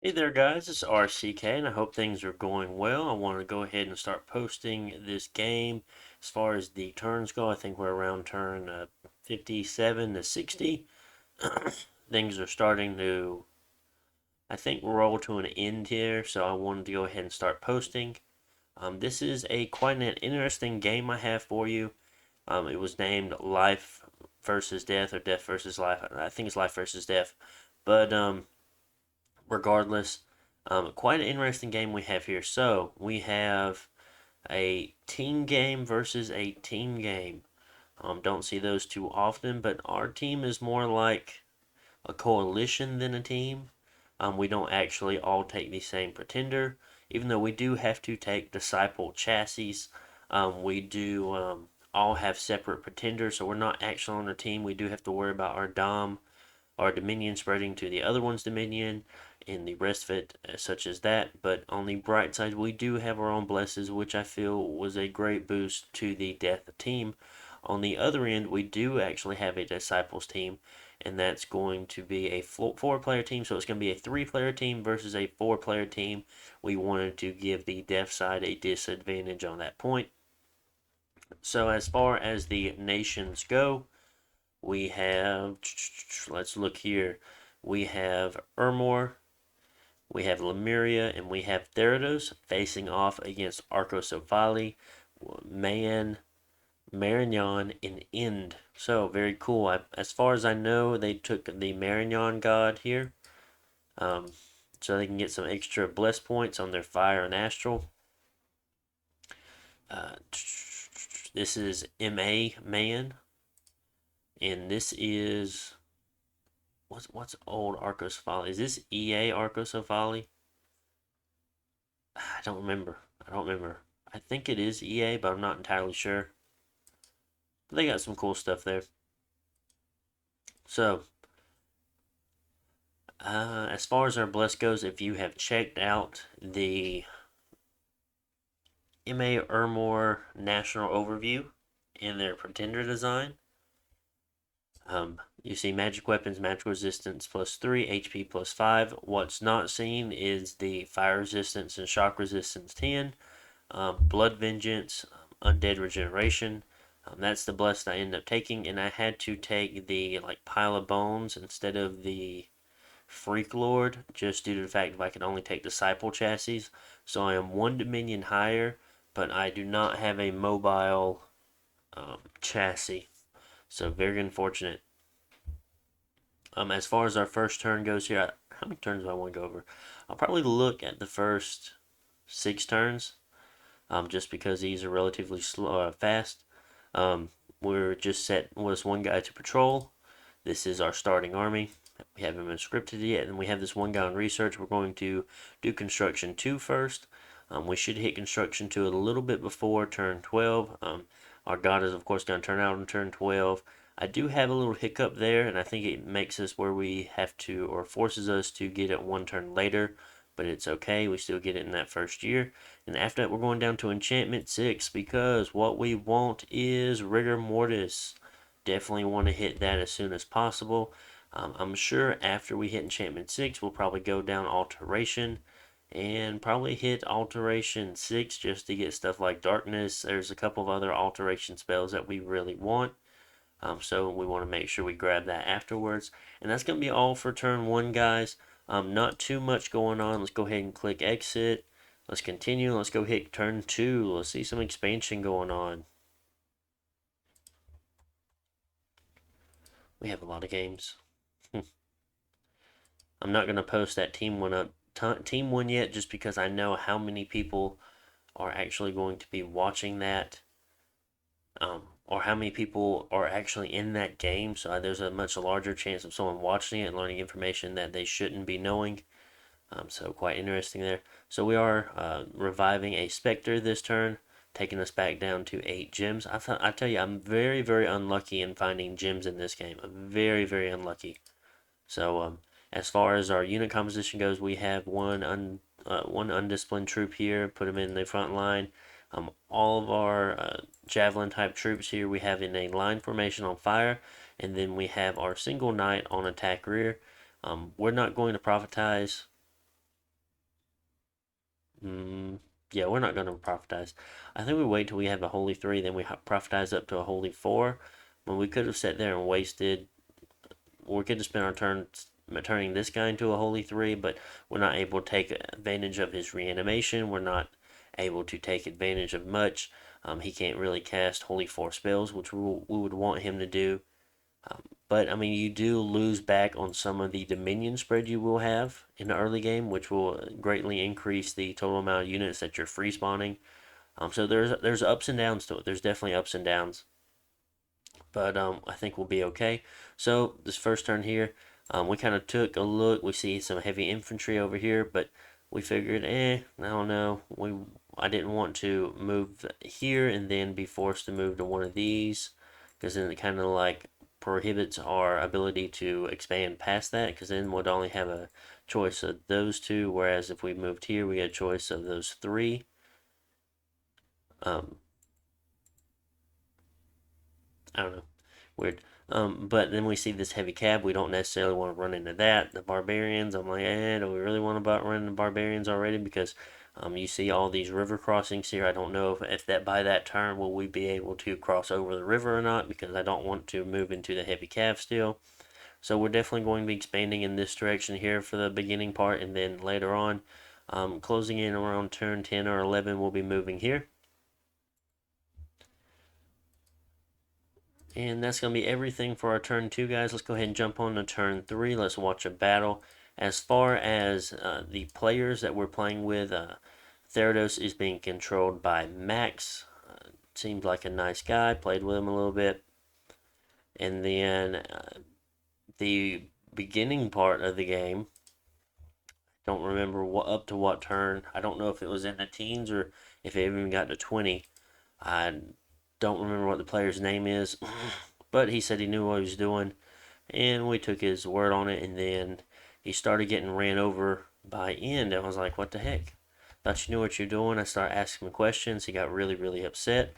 Hey there guys, it's RCK and I hope things are going well. I want to go ahead and start posting this game. As far as the turns go, I think we're around turn 57 to 60. Things are starting to, I think, roll to an end here, so I wanted to go ahead and start posting. This is quite an interesting game I have for you. It was named Life versus Death or Death versus Life. I think it's Life versus Death. But regardless, quite an interesting game we have here. So we have a team game versus a team game. Don't see those too often, but our team is more like a coalition than a team. We don't actually all take the same pretender, even though we do have to take disciple chassis. We do all have separate pretenders, so we're not actually on a team. We do have to worry about our dominion spreading to the other one's dominion, and the rest of it, such as that. But on the bright side, we do have our own blesses, which I feel was a great boost to the death team. On the other end, we do actually have a disciples team, and that's going to be a four-player team. So it's going to be a three-player team versus a four-player team. We wanted to give the death side a disadvantage on that point. So as far as the nations go, we have, let's look here. We have Ermor, we have Lemuria, and we have Therados facing off against Arcosophilia, Man, Marignon, and End. So, very cool. As far as I know, they took the Marignon god here. Um, so they can get some extra bless points on their fire and astral. Uh, this is MA Man, and this is what's old Arcosophilia? Is this EA Arcosophilia? I don't remember. I don't remember. I think it is EA, but I'm not entirely sure. But they got some cool stuff there. So, as far as our bless goes, if you have checked out the MA Ermor National Overview in their pretender design, you see magic weapons, magic resistance +3, HP +5. What's not seen is the fire resistance and shock resistance 10, blood vengeance, undead regeneration. That's the blessed I ended up taking, and I had to take the like pile of bones instead of the freak lord, just due to the fact that I can only take disciple chassis. So I am one dominion higher, but I do not have a mobile chassis. So very unfortunate. As far as our first turn goes here, how many turns do I want to go over? I'll probably look at the first 6 turns, just because these are relatively slow, fast. Um, we're just set was one guy to patrol. This is our starting army. We haven't been scripted yet, and we have this one guy on research. We're going to do construction 2 first. We should hit construction 2 a little bit before turn 12. Our god is, of course, going to turn out on turn 12. I do have a little hiccup there, and I think it makes us where we have to, or forces us to get it 1 turn later, but it's okay. We still get it in that first year. And after that, we're going down to enchantment 6 because what we want is rigor mortis. Definitely want to hit that as soon as possible. I'm sure after we hit enchantment 6, we'll probably go down alteration and probably hit alteration 6 just to get stuff like darkness. There's a couple of other alteration spells that we really want. So we want to make sure we grab that afterwards. And that's going to be all for turn 1, guys. Not too much going on. Let's go ahead and click exit. Let's continue. Let's go hit turn 2. Let's see some expansion going on. We have a lot of games. I'm not going to post that team one yet, just because I know how many people are actually going to be watching that, or how many people are actually in that game. So there's a much larger chance of someone watching it and learning information that they shouldn't be knowing. So quite interesting there. So we are reviving a Spectre this turn, taking us back down to 8 gems. I tell you, I'm very, very unlucky in finding gems in this game. I'm very, very unlucky. So as far as our unit composition goes, we have one undisciplined troop here. Put them in the front line. All of our javelin type troops here we have in a line formation on fire, and then we have our single knight on attack rear. We're not going to prophetize Mm, yeah, we're not going to prophetize. I think we wait till we have a holy 3, then we prophetize up to a holy 4. When we could have sat there and wasted, we could have spent our turn turning this guy into a holy 3, but we're not able to take advantage of his reanimation. We're not able to take advantage of much. He can't really cast holy 4 spells, which we would want him to do. But I mean, you do lose back on some of the Dominion spread you will have in the early game, which will greatly increase the total amount of units that you're free spawning. So there's ups and downs to it. There's definitely ups and downs, but I think we'll be okay. So this first turn here, we kind of took a look. We see some heavy infantry over here, but we figured, I don't know. I didn't want to move here and then be forced to move to one of these, because then it kind of like prohibits our ability to expand past that, because then we'd only have a choice of those two, whereas if we moved here, we had a choice of those three. Um, I don't know. Weird. But then we see this heavy cab. We don't necessarily want to run into that. The barbarians. I'm like, do we really want to run into barbarians already? Because you see all these river crossings here. I don't know if that by that turn will we be able to cross over the river or not, because I don't want to move into the heavy cab still. So we're definitely going to be expanding in this direction here for the beginning part, and then later on, closing in around turn 10 or 11, we'll be moving here. And that's going to be everything for our turn 2, guys. Let's go ahead and jump on to turn 3. Let's watch a battle. As far as the players that we're playing with, Therados is being controlled by Max. Seems like a nice guy. Played with him a little bit. And then the beginning part of the game, don't remember what up to what turn. I don't know if it was in the teens or if it even got to 20. I don't remember what the player's name is, but he said he knew what he was doing, and we took his word on it. And then he started getting ran over by End. I was like, what the heck? Thought you knew what you're doing. I started asking him questions. He got really, really upset.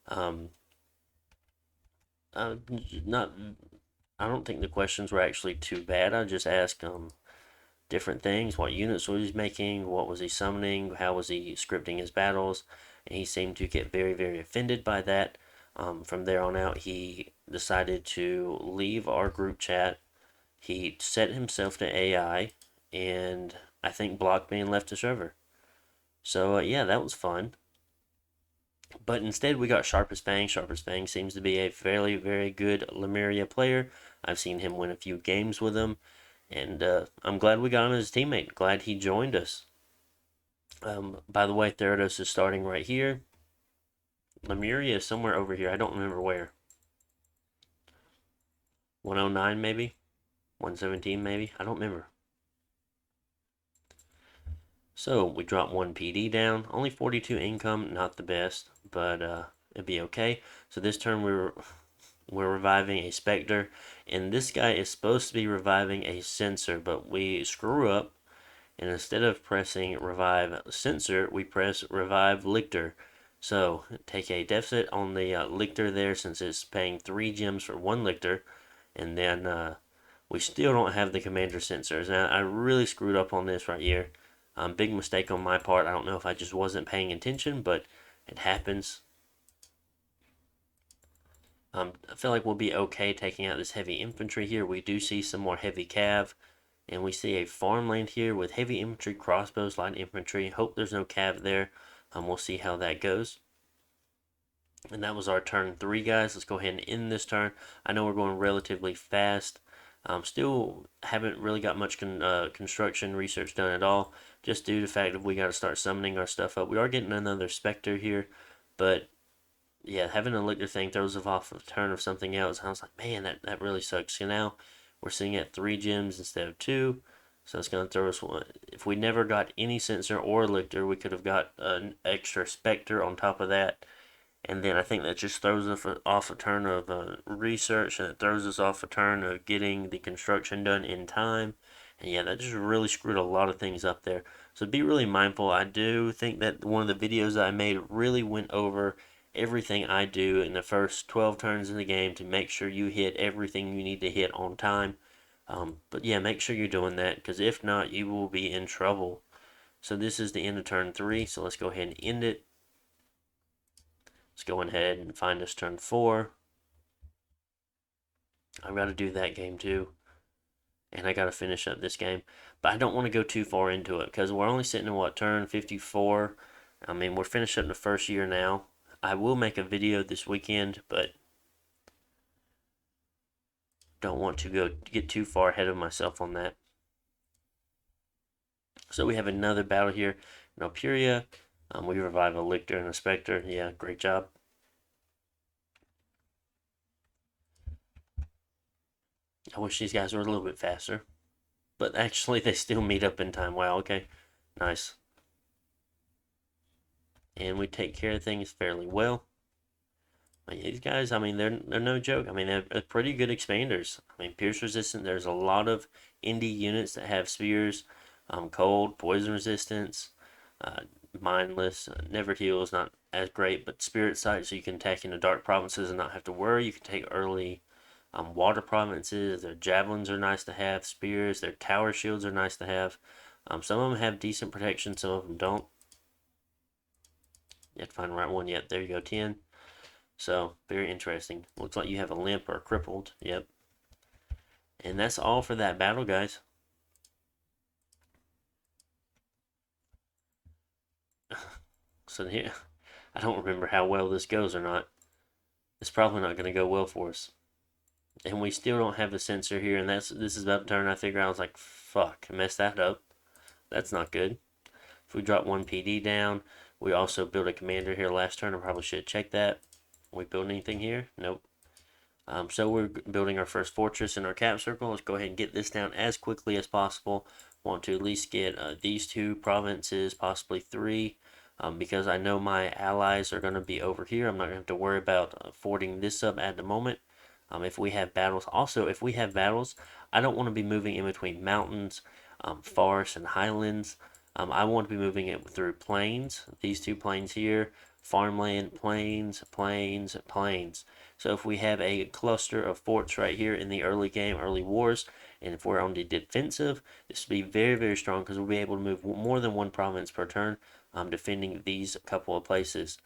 Um, not, I don't think the questions were actually too bad. I just asked different things. What units was he making? What was he summoning? How was he scripting his battles? And he seemed to get very, very offended by that. From there on out, he decided to leave our group chat. He set himself to AI, and I think blocked me and left the server. So yeah, that was fun. But instead, we got Sharpest Fang. Sharpest Fang seems to be a fairly, very good Lemuria player. I've seen him win a few games with him, and I'm glad we got him as a teammate. Glad he joined us. By the way, Therados is starting right here. Lemuria is somewhere over here. I don't remember where. 109 maybe? 117 maybe? I don't remember. So we dropped one PD down. Only 42 income, not the best, but it'd be okay. So this turn we're reviving a Spectre, and this guy is supposed to be reviving a Sensor, but we screw up, and instead of pressing Revive Sensor, we press Revive Lictor. So take a deficit on the Lictor there, since it's paying 3 gems for 1 Lictor, and then we still don't have the Commander Sensors. Now, I really screwed up on this right here. Big mistake on my part. I don't know if I just wasn't paying attention, but it happens. I feel like we'll be okay taking out this heavy infantry here. We do see some more heavy cav, and we see a farmland here with heavy infantry, crossbows, light infantry. Hope there's no cav there. We'll see how that goes. And that was our turn 3, guys. Let's go ahead and end this turn. I know we're going relatively fast. Still haven't really got much construction research done at all, just due to the fact that we got to start summoning our stuff up. We are getting another Spectre here, but yeah, having a Lictor thing throws us off a turn of something else. I was like, man, that really sucks. So now we're sitting at 3 gems instead of 2, so it's going to throw us one. If we never got any Sensor or Lictor, we could have got an extra Spectre on top of that. And then I think that just throws us off a turn of research, and it throws us off a turn of getting the construction done in time. And yeah, that just really screwed a lot of things up there. So be really mindful. I do think that one of the videos that I made really went over everything I do in the first 12 turns in the game to make sure you hit everything you need to hit on time. But yeah, make sure you're doing that, because if not, you will be in trouble. So this is the end of turn 3, so let's go ahead and end it. Let's go ahead and find us turn 4. I've got to do that game too. And I got to finish up this game. But I don't want to go too far into it because we're only sitting in what, turn 54? I mean, we're finishing up the first year now. I will make a video this weekend, but don't want to get too far ahead of myself on that. So we have another battle here in Alpuria. We revive a Lictor and a Spectre. Yeah, great job. I wish these guys were a little bit faster. But actually, they still meet up in time. Wow, okay. Nice. And we take care of things fairly well. These guys, I mean, they're no joke. I mean, they're pretty good expanders. I mean, pierce resistant. There's a lot of indie units that have spears, cold, poison resistance, uh, mindless, never heals, not as great, but spirit sight, so you can attack into dark provinces and not have to worry. You can take early water provinces. Their javelins are nice to have. Spears, their tower shields are nice to have. Some of them have decent protection. Some of them don't. You have to find the right one. Yep, there you go, 10. So, very interesting. Looks like you have a limp or crippled. Yep. And that's all for that battle, guys. So here, I don't remember how well this goes or not. It's probably not going to go well for us. And we still don't have a sensor here, and this is about to turn. I figure I was like, fuck, I messed that up. That's not good. If we drop one PD down, we also build a commander here last turn. I probably should check that. We build anything here? Nope. So we're building our first fortress in our cap circle. Let's go ahead and get this down as quickly as possible. Want to at least get these 2 provinces, possibly 3, because I know my allies are going to be over here. I'm not going to have to worry about forwarding this up at the moment. If we have battles, also if we have battles, I don't want to be moving in between mountains, forests, and highlands. I want to be moving it through plains. These 2 plains here, farmland, plains, plains, plains. So if we have a cluster of forts right here in the early game, early wars, and if we're on the defensive, this will be very, very strong because we'll be able to move more than 1 province per turn, defending these couple of places.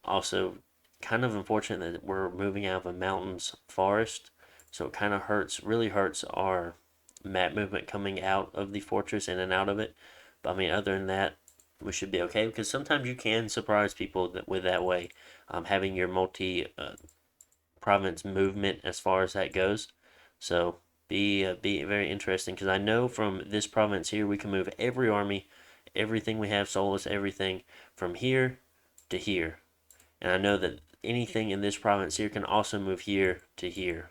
Also, kind of unfortunate that we're moving out of a mountains forest, so it kind of hurts, really hurts our map movement coming out of the fortress, in and out of it. But I mean, other than that, we should be okay because sometimes you can surprise people with that way, having your multi province movement as far as that goes. So be very interesting because I know from this province here we can move every army, everything we have, Solus, everything from here to here. And I know that anything in this province here can also move here to here.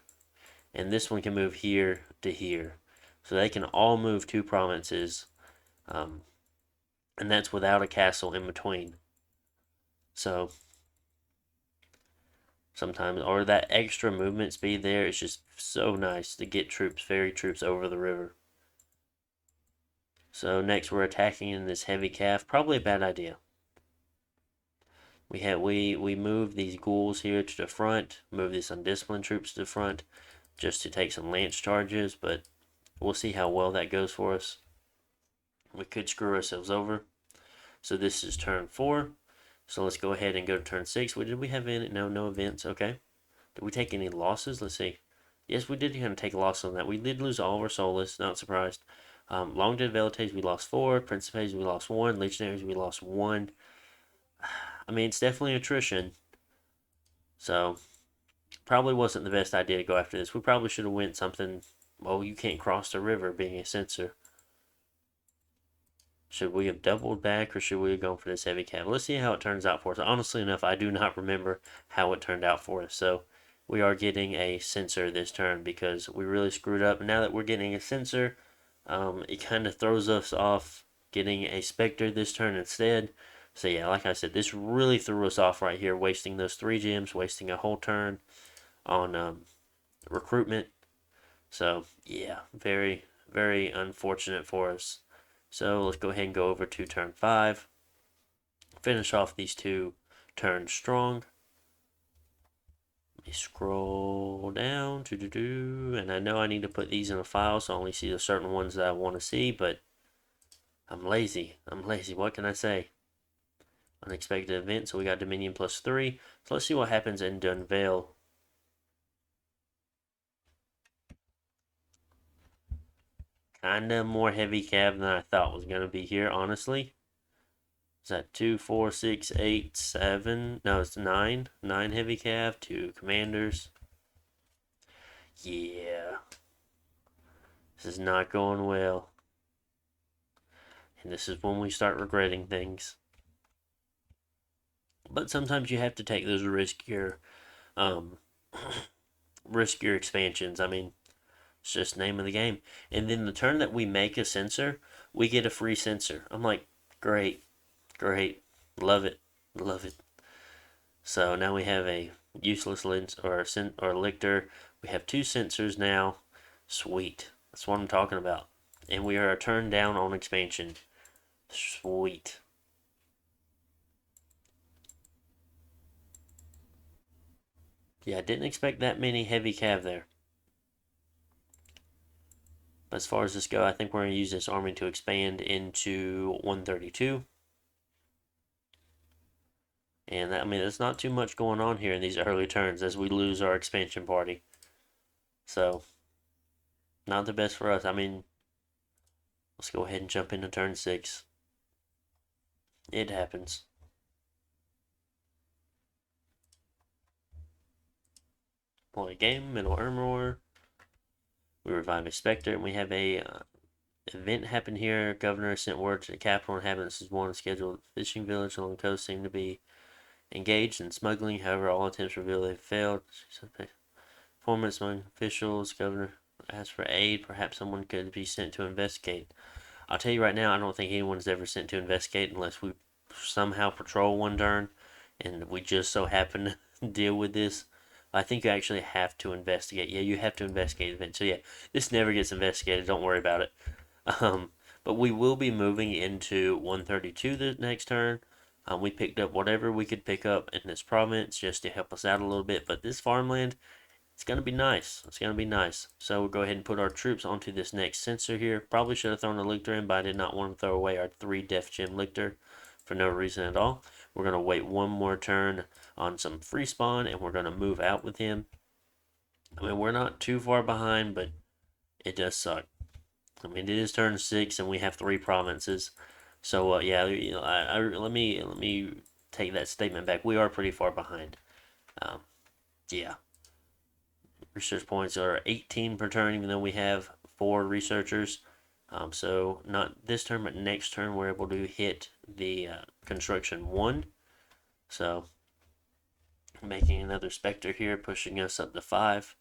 And this one can move here to here. So they can all move 2 provinces. And that's without a castle in between. So sometimes, or that extra movement speed there is just so nice to get ferry troops over the river. So next we're attacking in this heavy calf. Probably a bad idea. We move these ghouls here to the front, move these undisciplined troops to the front, just to take some lance charges, but we'll see how well that goes for us. We could screw ourselves over. So this is turn 4. So let's go ahead and go to turn 6. Did we have any? No events. Okay. Did we take any losses? Let's see. Yes, we did kind of take a loss on that. We did lose all of our Solus. Not surprised. Longdead Velites, we lost 4. Principes, we lost 1. Legionaries, we lost 1. I mean, it's definitely attrition. So, probably wasn't the best idea to go after this. We probably should have went something. Well, you can't cross the river being a censor. Should we have doubled back or should we have gone for this heavy cav? Let's see how it turns out for us. Honestly enough, I do not remember how it turned out for us. So we are getting a censor this turn because we really screwed up. And now that we're getting a censor, it kind of throws us off getting a Spectre this turn instead. So yeah, like I said, this really threw us off right here, wasting those 3 gems, wasting a whole turn on recruitment. So yeah, very, very unfortunate for us. So let's go ahead and go over to turn 5. Finish off these 2 turns strong. Let me scroll down. And I know I need to put these in a file so I only see the certain ones that I want to see, but I'm lazy. I'm lazy. What can I say? Unexpected event. So we got Dominion +3. So let's see what happens in Dunvale. Kinda more heavy cab than I thought was gonna be here, honestly. Is that 2, 4, 6, 8, 7? No, it's 9. 9 heavy cav, 2 commanders. Yeah. This is not going well. And this is when we start regretting things. But sometimes you have to take those um, riskier expansions. I mean, it's just name of the game. And then the turn that we make a sensor, we get a free sensor. I'm like, great, great, love it, love it. So now we have a useless lens or lictor. We have 2 sensors now. Sweet. That's what I'm talking about. And we are a turn down on expansion. Sweet. Yeah, I didn't expect that many heavy cav there. But as far as this go, I think we're going to use this army to expand into 132. And that, I mean, there's not too much going on here in these early turns as we lose our expansion party. So, not the best for us. I mean, let's go ahead and jump into turn 6. It happens. Play game, middle Ermor. We revive a Spectre, and we have a event happen here. Governor sent word to the capital inhabitants is one scheduled fishing village along the coast seem to be engaged in smuggling. However, all attempts reveal they failed. Informants among officials. Governor asked for aid. Perhaps someone could be sent to investigate. I'll tell you right now, I don't think anyone's ever sent to investigate unless we somehow patrol one turn and we just so happen to deal with this. I think you actually have to investigate. Yeah, you have to investigate the event. So yeah, this never gets investigated. Don't worry about it. Um, but we will be moving into 132 the next turn. We picked up whatever we could pick up in this province just to help us out a little bit. But this farmland, it's going to be nice. It's going to be nice. So we'll go ahead and put our troops onto this next sensor here. Probably should have thrown a lictor in, but I did not want to throw away our 3 Def Gem lictor for no reason at all. We're going to wait one more turn on some free spawn, and we're going to move out with him. I mean, we're not too far behind, but it does suck. I mean, it is turn 6, and we have 3 provinces. So yeah, you know, let me take that statement back. We are pretty far behind. Um, yeah. Research points are 18 per turn, even though we have 4 researchers. So not this turn, but next turn we're able to hit the construction 1. So making another Spectre here, pushing us up to 5.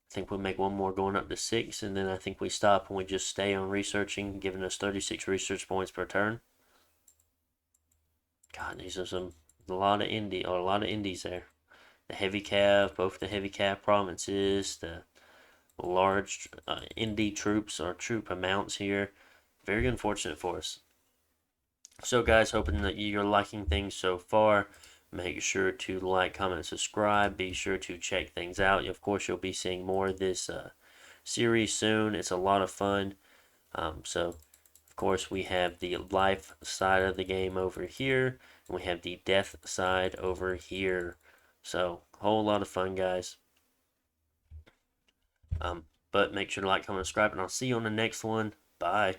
I think we'll make one more going up to 6, and then I think we stop and we just stay on researching, giving us 36 research points per turn. God, these are a lot of indies there. The heavy cav, both the heavy cav provinces, the large indie troops or troop amounts here. Very unfortunate for us. So guys, hoping that you're liking things so far. Make sure to like, comment, and subscribe. Be sure to check things out. Of course, you'll be seeing more of this series soon. It's a lot of fun. So, of course, we have the life side of the game over here, and we have the death side over here. So, whole lot of fun, guys. But make sure to like, comment, subscribe, and I'll see you on the next one. Bye.